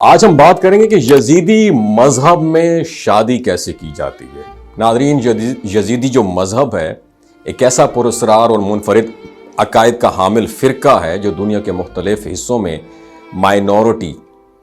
آج ہم بات کریں گے کہ یزیدی مذہب میں شادی کیسے کی جاتی ہے۔ ناظرین، یزیدی جو مذہب ہے ایک ایسا پراسرار اور منفرد عقائد کا حامل فرقہ ہے جو دنیا کے مختلف حصوں میں مائنورٹی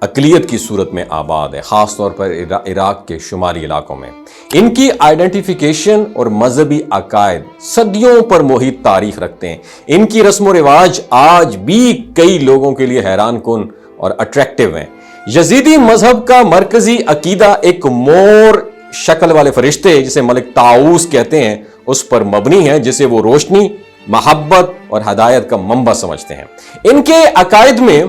اقلیت کی صورت میں آباد ہے، خاص طور پر عراق کے شمالی علاقوں میں۔ ان کی آئیڈینٹیفیکیشن اور مذہبی عقائد صدیوں پر محیط تاریخ رکھتے ہیں۔ ان کی رسم و رواج آج بھی کئی لوگوں کے لیے حیران کن اور اٹریکٹیو ہیں۔ یزیدی مذہب کا مرکزی عقیدہ ایک مور شکل والے فرشتے جسے ملک طاؤس کہتے ہیں اس پر مبنی ہے، جسے وہ روشنی، محبت اور ہدایت کا منبع سمجھتے ہیں۔ ان کے عقائد میں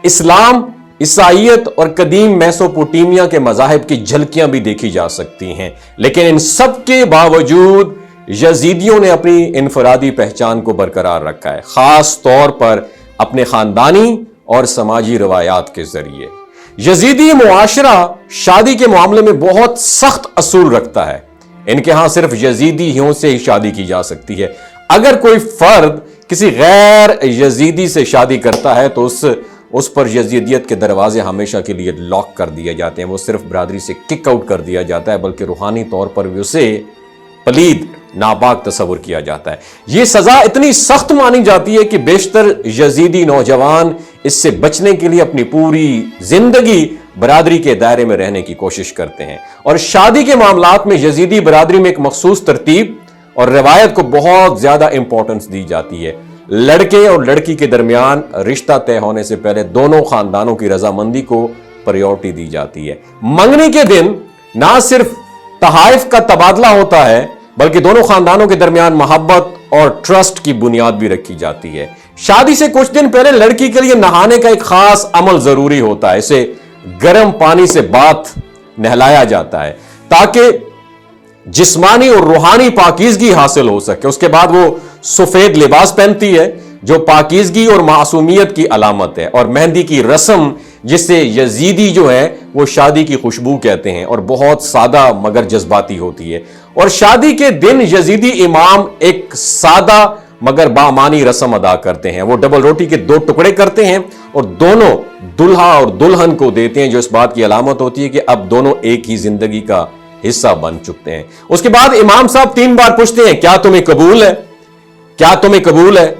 اسلام، عیسائیت اور قدیم میسوپوٹیمیا کے مذاہب کی جھلکیاں بھی دیکھی جا سکتی ہیں، لیکن ان سب کے باوجود یزیدیوں نے اپنی انفرادی پہچان کو برقرار رکھا ہے، خاص طور پر اپنے خاندانی اور سماجی روایات کے ذریعے۔ یزیدی معاشرہ شادی کے معاملے میں بہت سخت اصول رکھتا ہے۔ ان کے ہاں صرف یزیدی ہیوں سے ہی شادی کی جا سکتی ہے۔ اگر کوئی فرد کسی غیر یزیدی سے شادی کرتا ہے تو اس پر یزیدیت کے دروازے ہمیشہ کے لیے لاک کر دیے جاتے ہیں۔ وہ صرف برادری سے کک آؤٹ کر دیا جاتا ہے، بلکہ روحانی طور پر بھی اسے پلید، ناپاک تصور کیا جاتا ہے۔ یہ سزا اتنی سخت مانی جاتی ہے کہ بیشتر یزیدی نوجوان اس سے بچنے کے لیے اپنی پوری زندگی برادری کے دائرے میں رہنے کی کوشش کرتے ہیں۔ اور شادی کے معاملات میں یزیدی برادری میں ایک مخصوص ترتیب اور روایت کو بہت زیادہ امپورٹنس دی جاتی ہے۔ لڑکے اور لڑکی کے درمیان رشتہ طے ہونے سے پہلے دونوں خاندانوں کی رضامندی کو پریورٹی دی جاتی ہے۔ منگنی کے دن نہ صرف تحائف کا تبادلہ ہوتا ہے، بلکہ دونوں خاندانوں کے درمیان محبت اور ٹرسٹ کی بنیاد بھی رکھی جاتی ہے۔ شادی سے کچھ دن پہلے لڑکی کے لیے نہانے کا ایک خاص عمل ضروری ہوتا ہے۔ اسے گرم پانی سے نہلایا جاتا ہے تاکہ جسمانی اور روحانی پاکیزگی حاصل ہو سکے۔ اس کے بعد وہ سفید لباس پہنتی ہے جو پاکیزگی اور معصومیت کی علامت ہے، اور مہندی کی رسم جسے یزیدی جو ہے وہ شادی کی خوشبو کہتے ہیں اور بہت سادہ مگر جذباتی ہوتی ہے۔ اور شادی کے دن یزیدی امام ایک سادہ مگر بامانی رسم ادا کرتے ہیں۔ وہ ڈبل روٹی کے 2 ٹکڑے کرتے ہیں اور دونوں دلہا اور دلہن کو دیتے ہیں، جو اس بات کی علامت ہوتی ہے کہ اب دونوں ایک ہی زندگی کا حصہ بن چکتے ہیں۔ اس کے بعد امام صاحب 3 بار پوچھتے ہیں، کیا تمہیں قبول ہے؟ کیا تمہیں قبول ہے؟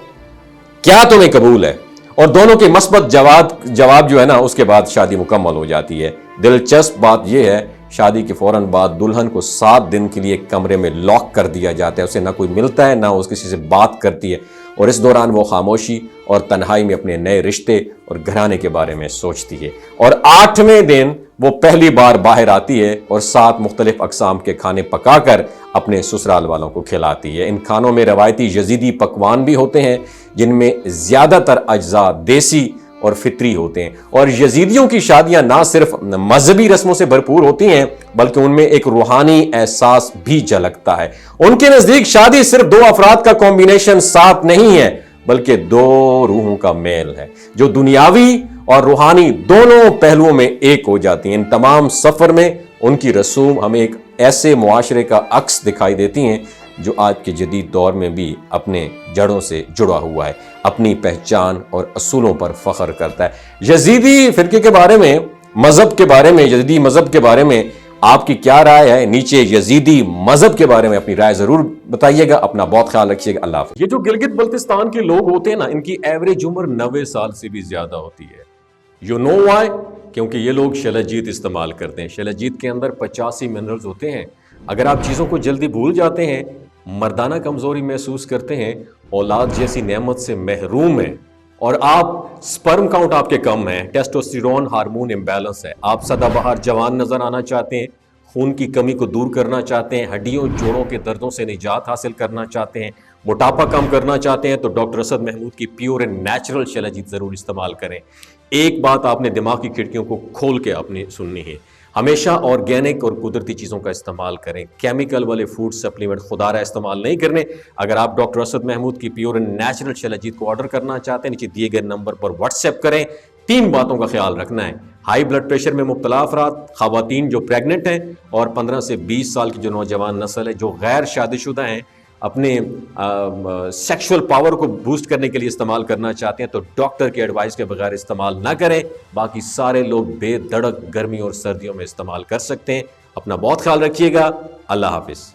کیا تمہیں قبول ہے؟ اور دونوں کے مثبت جواب جو ہے نا، اس کے بعد شادی مکمل ہو جاتی ہے۔ دلچسپ بات یہ ہے، شادی کے فوراً بعد دلہن کو 7 دن کے لیے ایک کمرے میں لاک کر دیا جاتا ہے۔ اسے نہ کوئی ملتا ہے، نہ اس کسی سے بات کرتی ہے، اور اس دوران وہ خاموشی اور تنہائی میں اپنے نئے رشتے اور گھرانے کے بارے میں سوچتی ہے۔ اور 8ویں دن وہ پہلی بار باہر آتی ہے اور 7 مختلف اقسام کے کھانے پکا کر اپنے سسرال والوں کو کھلاتی ہے۔ ان کھانوں میں روایتی یزیدی پکوان بھی ہوتے ہیں، جن میں زیادہ تر اجزاء دیسی اور فطری ہوتے ہیں۔ اور یزیدیوں کی شادیاں نہ صرف مذہبی رسموں سے بھرپور ہوتی ہیں، بلکہ ان میں ایک روحانی احساس بھی جھلکتا ہے۔ ان کے نزدیک شادی صرف 2 افراد کا کمبینیشن ساتھ نہیں ہے، بلکہ 2 روحوں کا میل ہے جو دنیاوی اور روحانی دونوں پہلوؤں میں ایک ہو جاتی ہیں۔ ان تمام سفر میں ان کی رسوم ہمیں ایک ایسے معاشرے کا عکس دکھائی دیتی ہیں جو آج کے جدید دور میں بھی اپنے جڑوں سے جڑا ہوا ہے، اپنی پہچان اور اصولوں پر فخر کرتا ہے۔ یزیدی فرقے کے بارے میں، یزیدی مذہب کے بارے میں آپ کی کیا رائے ہے؟ نیچے یزیدی مذہب کے بارے میں اپنی رائے ضرور بتائیے گا۔ اپنا بہت خیال رکھیے گا۔ اللہ حافظ۔ یہ جو گلگت بلتستان کے لوگ ہوتے ہیں نا، ان کی ایوریج عمر 90 سال سے بھی زیادہ ہوتی ہے۔ You know why? کیونکہ یہ لوگ شلجیت استعمال کرتے ہیں۔ شلجیت کے اندر 85 منرلز ہوتے ہیں۔ اگر آپ چیزوں کو جلدی بھول جاتے ہیں، مردانہ کمزوری محسوس کرتے ہیں، اولاد جیسی نعمت سے محروم ہیں، اور آپ سپرم کاؤنٹ آپ کے کم ہیں، ٹیسٹوسٹیرون ہارمون امبیلنس ہے، آپ سدا بہار جوان نظر آنا چاہتے ہیں، خون کی کمی کو دور کرنا چاہتے ہیں، ہڈیوں جوڑوں کے دردوں سے نجات حاصل کرنا چاہتے ہیں، موٹاپا کم کرنا چاہتے ہیں، تو ڈاکٹر اسد محمود کی پیور اینڈ نیچرل شلجیت ضرور استعمال کریں۔ ایک بات آپ نے دماغ کی کھڑکیوں کو کھول کے اپنی سننی ہے، ہمیشہ آرگینک اور قدرتی چیزوں کا استعمال کریں۔ کیمیکل والے فوڈ سپلیمنٹ خدا رہا استعمال نہیں کرنے۔ اگر آپ ڈاکٹر اسد محمود کی پیور اینڈ نیچرل شلجیت کو آرڈر کرنا چاہتے ہیں، نیچے دیے گئے نمبر پر واٹس ایپ کریں۔ 3 باتوں کا خیال رکھنا ہے: ہائی بلڈ پریشر میں مبتلا افراد، خواتین جو پریگننٹ ہیں، اور 15 سے 20 سال کی جو نوجوان نسل ہے جو غیر شادی شدہ ہیں، اپنے سیکشول پاور کو بوسٹ کرنے کے لیے استعمال کرنا چاہتے ہیں تو ڈاکٹر کے ایڈوائس کے بغیر استعمال نہ کریں. باقی سارے لوگ بے دھڑک گرمی اور سردیوں میں استعمال کر سکتے ہیں. اپنا بہت خیال رکھیے گا. اللہ حافظ.